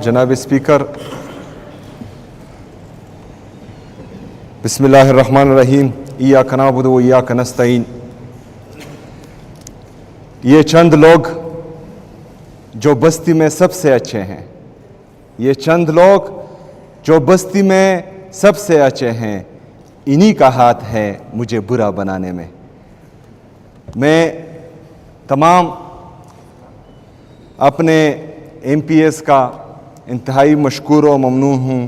جناب اسپیکر، بسم اللہ الرحمن الرحیم، ایاک نعبد و ایاک نستعین۔ یہ چند لوگ جو بستی میں سب سے اچھے ہیں، یہ چند لوگ جو بستی میں سب سے اچھے ہیں، انہی کا ہاتھ ہے مجھے برا بنانے میں۔ میں تمام اپنے ایم پی ایس کا انتہائی مشکور و ممنون ہوں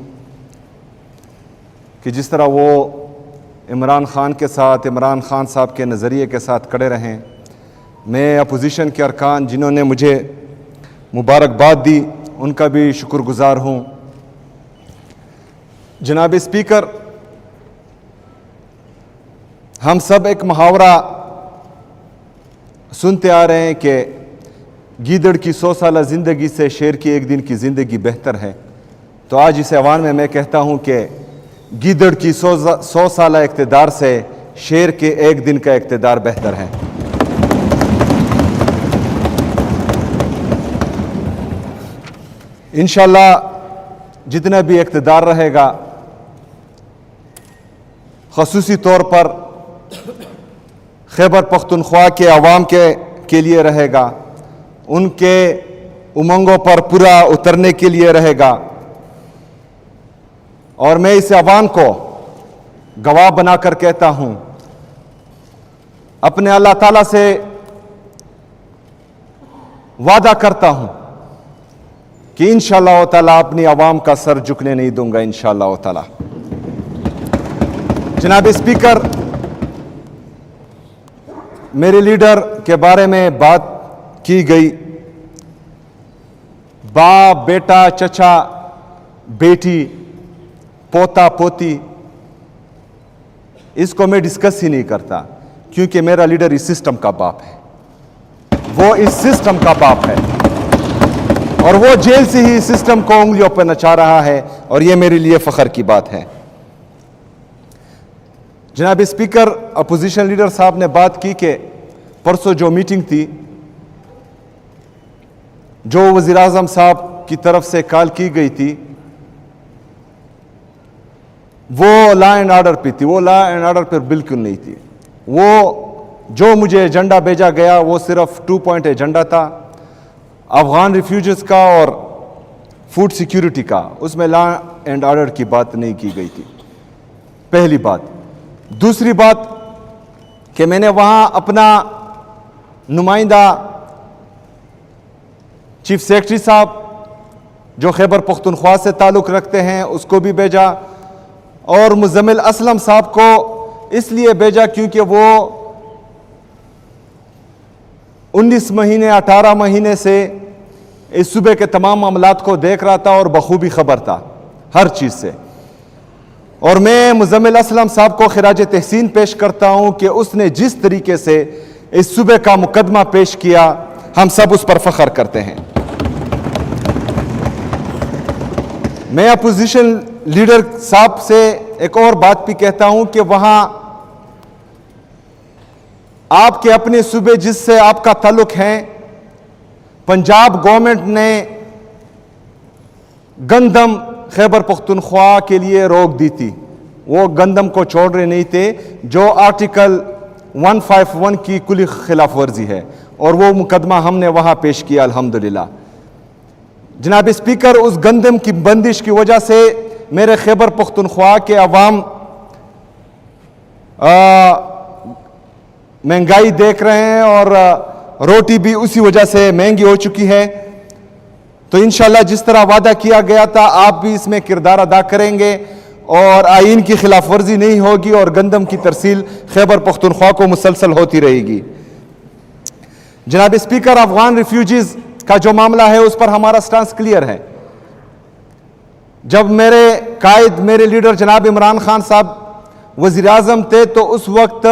کہ جس طرح وہ عمران خان کے ساتھ، عمران خان صاحب کے نظریے کے ساتھ کھڑے رہیں۔ میں اپوزیشن کے ارکان جنہوں نے مجھے مبارکباد دی، ان کا بھی شکر گزار ہوں۔ جناب اسپیکر، ہم سب ایک محاورہ سنتے آ رہے ہیں کہ گیدڑ کی 100 سالہ زندگی سے شیر کی ایک دن کی زندگی بہتر ہے۔ تو آج اس ایوان میں میں کہتا ہوں کہ گیدڑ کی 100 سالہ اقتدار سے شیر کے ایک دن کا اقتدار بہتر ہے۔ انشاءاللہ جتنا بھی اقتدار رہے گا، خصوصی طور پر خیبر پختونخوا کے عوام کے لیے رہے گا، ان کے امنگوں پر پورا اترنے کے لیے رہے گا، اور میں اس عوام کو گواہ بنا کر کہتا ہوں، اپنے اللہ تعالیٰ سے وعدہ کرتا ہوں کہ انشاءاللہ تعالیٰ اپنی عوام کا سر جھکنے نہیں دوں گا انشاءاللہ تعالیٰ۔ جناب اسپیکر، میرے لیڈر کے بارے میں بات کی گئی، باپ، بیٹا، چچا، بیٹی، پوتا، پوتی، اس کو میں ڈسکس ہی نہیں کرتا، کیونکہ میرا لیڈر اس سسٹم کا باپ ہے، وہ اس سسٹم کا باپ ہے، اور وہ جیل سے ہی سسٹم کو انگلیوں پہ نچا رہا ہے، اور یہ میرے لیے فخر کی بات ہے۔ جناب اسپیکر، اپوزیشن لیڈر صاحب نے بات کی کہ پرسوں جو میٹنگ تھی، جو وزیر اعظم صاحب کی طرف سے کال کی گئی تھی، وہ لا اینڈ آرڈر پہ تھی، وہ لا اینڈ آرڈر پہ بالکل نہیں تھی۔ وہ جو مجھے ایجنڈا بھیجا گیا وہ صرف 2 پوائنٹ ایجنڈا تھا، افغان ریفیوجیز کا اور فوڈ سیکیورٹی کا، اس میں لا اینڈ آرڈر کی بات نہیں کی گئی تھی، پہلی بات۔ دوسری بات کہ میں نے وہاں اپنا نمائندہ چیف سیکرٹری صاحب جو خیبر پختونخوا سے تعلق رکھتے ہیں اس کو بھی بھیجا، اور مزمل اسلم صاحب کو اس لیے بھیجا کیونکہ وہ 19 مہینے 18 مہینے سے اس صوبے کے تمام معاملات کو دیکھ رہا تھا اور بخوبی خبر تھا ہر چیز سے، اور میں مزمل اسلم صاحب کو خراج تحسین پیش کرتا ہوں کہ اس نے جس طریقے سے اس صوبے کا مقدمہ پیش کیا، ہم سب اس پر فخر کرتے ہیں۔ میں اپوزیشن لیڈر صاحب سے ایک اور بات بھی کہتا ہوں کہ وہاں آپ کے اپنے صوبے جس سے آپ کا تعلق ہے، پنجاب گورنمنٹ نے گندم خیبر پختونخوا کے لیے روک دی تھی، وہ گندم کو چھوڑ رہے نہیں تھے، جو آرٹیکل 151 کی کلی خلاف ورزی ہے، اور وہ مقدمہ ہم نے وہاں پیش کیا الحمدللہ۔ جناب اسپیکر، اس گندم کی بندش کی وجہ سے میرے خیبر پختونخوا کے عوام مہنگائی دیکھ رہے ہیں، اور روٹی بھی اسی وجہ سے مہنگی ہو چکی ہے۔ تو انشاءاللہ جس طرح وعدہ کیا گیا تھا، آپ بھی اس میں کردار ادا کریں گے، اور آئین کی خلاف ورزی نہیں ہوگی، اور گندم کی ترسیل خیبر پختونخوا کو مسلسل ہوتی رہے گی۔ جناب اسپیکر، افغان ریفیوجیز کا جو معاملہ ہے اس پر ہمارا سٹانس کلیئر ہے۔ جب میرے قائد، میرے لیڈر جناب عمران خان صاحب وزیر اعظم تھے، تو اس وقت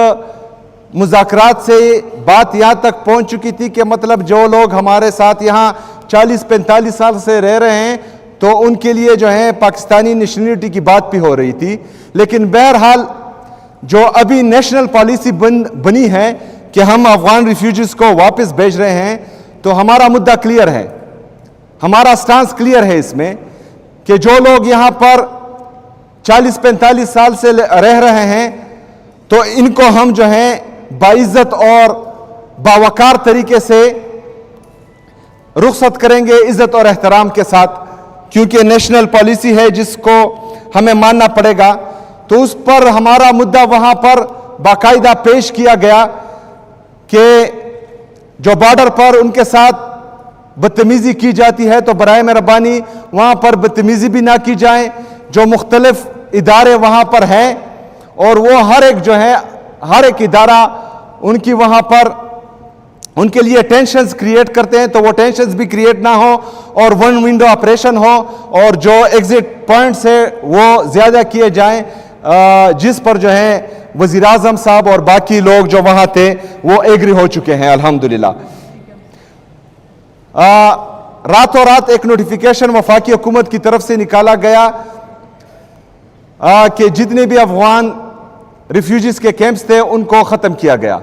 مذاکرات سے بات یہاں تک پہنچ چکی تھی کہ مطلب جو لوگ ہمارے ساتھ یہاں 40-45 سال سے رہ رہے ہیں، تو ان کے لیے جو ہے پاکستانی نیشنلٹی کی بات بھی ہو رہی تھی۔ لیکن بہرحال جو ابھی نیشنل پالیسی بنی ہے کہ ہم افغان ریفیوجیز کو واپس بھیج رہے ہیں، تو ہمارا مدعا کلیئر ہے۔ ہمارا سٹانس کلیئر ہے اس میں کہ جو لوگ یہاں پر 40-45 سال سے رہ رہے ہیں تو ان کو ہم جو ہیں باعزت اور باوقار طریقے سے رخصت کریں گے عزت اور احترام کے ساتھ، کیونکہ نیشنل پالیسی ہے جس کو ہمیں ماننا پڑے گا. تو اس پر ہمارا مدعا وہاں پر باقاعدہ پیش کیا گیا کہ جو بارڈر پر ان کے ساتھ بدتمیزی کی جاتی ہے تو برائے مہربانی وہاں پر بدتمیزی بھی نہ کی جائیں. جو مختلف ادارے وہاں پر ہیں اور وہ ہر ایک ادارہ ان کی وہاں پر ان کے لیے ٹینشنز کریٹ کرتے ہیں، تو وہ ٹینشنز بھی کریٹ نہ ہو اور ون ونڈو آپریشن ہو اور جو ایگزٹ پوائنٹس ہے وہ زیادہ کیے جائیں، جس پر جو ہے وزیر اعظم صاحب اور باقی لوگ جو وہاں تھے وہ ایگری ہو چکے ہیں الحمدللہ. راتوں رات ایک نوٹیفیکیشن وفاقی حکومت کی طرف سے نکالا گیا کہ جتنے بھی افغان ریفیوجیز کے کیمپس تھے ان کو ختم کیا گیا.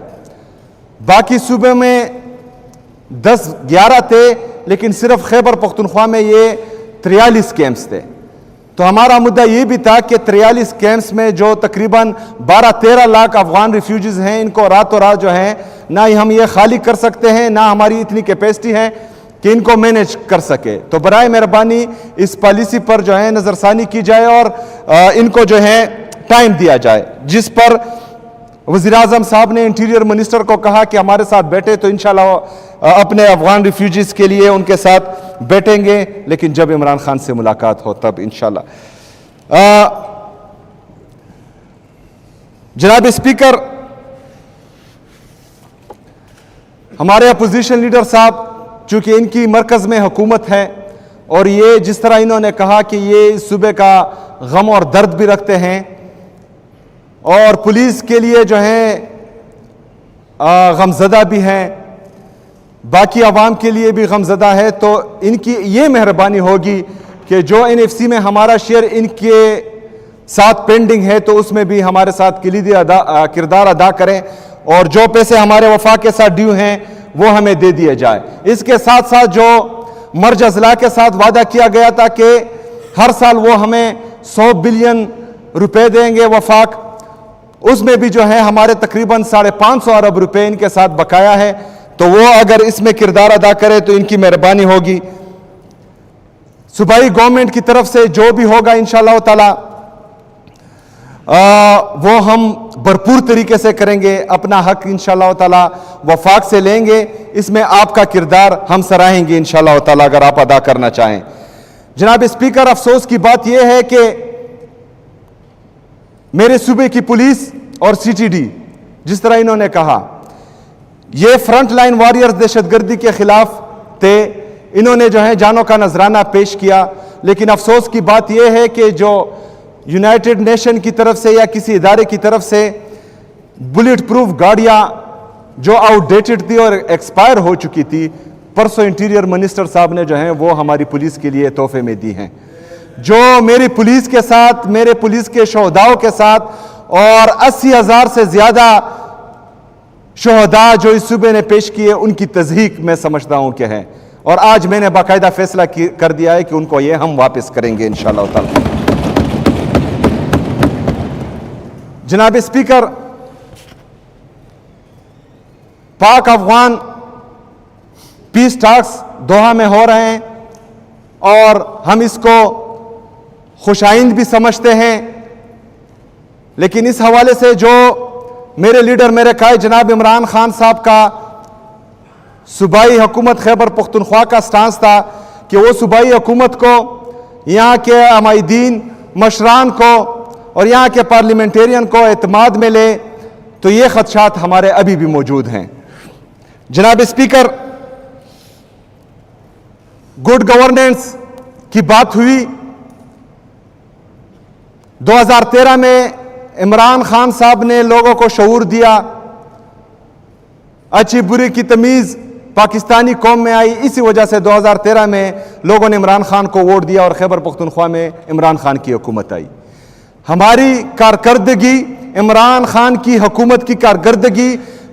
باقی صوبے میں 10-11 تھے، لیکن صرف خیبر پختونخوا میں یہ 43 کیمپس تھے. تو ہمارا مدعا یہ بھی تھا کہ 43 کیمپس میں جو تقریباً 12-13 لاکھ افغان ریفیوجیز ہیں ان کو راتوں رات جو ہیں نہ ہی ہم یہ خالی کر سکتے ہیں، نہ ہماری اتنی کیپیسٹی ہے کہ ان کو مینیج کر سکے. تو برائے مہربانی اس پالیسی پر جو ہے نظر ثانی کی جائے اور ان کو جو ہے ٹائم دیا جائے، جس پر وزیر اعظم صاحب نے انٹیریئر منسٹر کو کہا کہ ہمارے ساتھ بیٹھے تو انشاءاللہ اپنے افغان ریفیوجیز کے لیے ان کے ساتھ بیٹھیں گے، لیکن جب عمران خان سے ملاقات ہو تب انشاءاللہ. جناب اسپیکر، ہمارے اپوزیشن لیڈر صاحب چونکہ ان کی مرکز میں حکومت ہے اور یہ جس طرح انہوں نے کہا کہ یہ صوبے کا غم اور درد بھی رکھتے ہیں اور پولیس کے لیے جو ہیں غمزدہ بھی ہیں، باقی عوام کے لیے بھی غمزدہ ہے، تو ان کی یہ مہربانی ہوگی کہ جو NFC میں ہمارا شیئر ان کے ساتھ پینڈنگ ہے تو اس میں بھی ہمارے ساتھ کلیدی کردار ادا کریں اور جو پیسے ہمارے وفاق کے ساتھ ڈیو ہیں وہ ہمیں دے دیے جائے. اس کے ساتھ ساتھ جو مرج اضلاع کے ساتھ وعدہ کیا گیا تھا کہ ہر سال وہ ہمیں 100 بلین روپے دیں گے وفاق، اس میں بھی جو ہے ہمارے تقریباً 550 ارب روپے ان کے ساتھ بقایا ہے، تو وہ اگر اس میں کردار ادا کرے تو ان کی مہربانی ہوگی. صوبائی گورنمنٹ کی طرف سے جو بھی ہوگا انشاءاللہ تعالی وہ ہم بھرپور طریقے سے کریں گے، اپنا حق انشاءاللہ تعالی وفاق سے لیں گے. اس میں آپ کا کردار ہم سراہیں گے انشاءاللہ تعالی اگر آپ ادا کرنا چاہیں. جناب اسپیکر، افسوس کی بات یہ ہے کہ میرے صوبے کی پولیس اور CTD جس طرح انہوں نے کہا یہ فرنٹ لائن واریئرز دہشت گردی کے خلاف تھے، انہوں نے جو ہے جانوں کا نذرانہ پیش کیا، لیکن افسوس کی بات یہ ہے کہ جو یونائٹڈ نیشن کی طرف سے یا کسی ادارے کی طرف سے بلٹ پروف گاڑیاں جو آؤٹ ڈیٹڈ تھی اور ایکسپائر ہو چکی تھی، پرسوں انٹیریئر منسٹر صاحب نے جو ہیں وہ ہماری پولیس کے لیے تحفے میں دی ہیں. جو میری پولیس کے ساتھ، میرے پولیس کے شہداؤں کے ساتھ اور 80,000 سے زیادہ شہداء جو اس صوبے نے پیش کیے ان کی تضحیق میں سمجھتا ہوں کہ ہے، اور آج میں نے باقاعدہ فیصلہ کر دیا ہے کہ ان کو یہ ہم واپس کریں گے انشاءاللہ تعالی. جناب اسپیکر، پاک افغان پیس ٹاکس دوحہ میں ہو رہے ہیں اور ہم اس کو خوش آئند بھی سمجھتے ہیں، لیکن اس حوالے سے جو میرے لیڈر میرے قائد جناب عمران خان صاحب کا صوبائی حکومت خیبر پختونخوا کا سٹانس تھا کہ وہ صوبائی حکومت کو، یہاں کے عمائدین مشران کو اور یہاں کے پارلیمنٹیرین کو اعتماد میں لے، تو یہ خدشات ہمارے ابھی بھی موجود ہیں. جناب اسپیکر، گڈ گورننس کی بات ہوئی. 2013 میں عمران خان صاحب نے لوگوں کو شعور دیا، اچھی بری کی تمیز پاکستانی قوم میں آئی، اسی وجہ سے 2013 میں لوگوں نے عمران خان کو ووٹ دیا اور خیبر پختونخوا میں عمران خان کی حکومت آئی. ہماری کارکردگی، عمران خان کی حکومت کی کارکردگی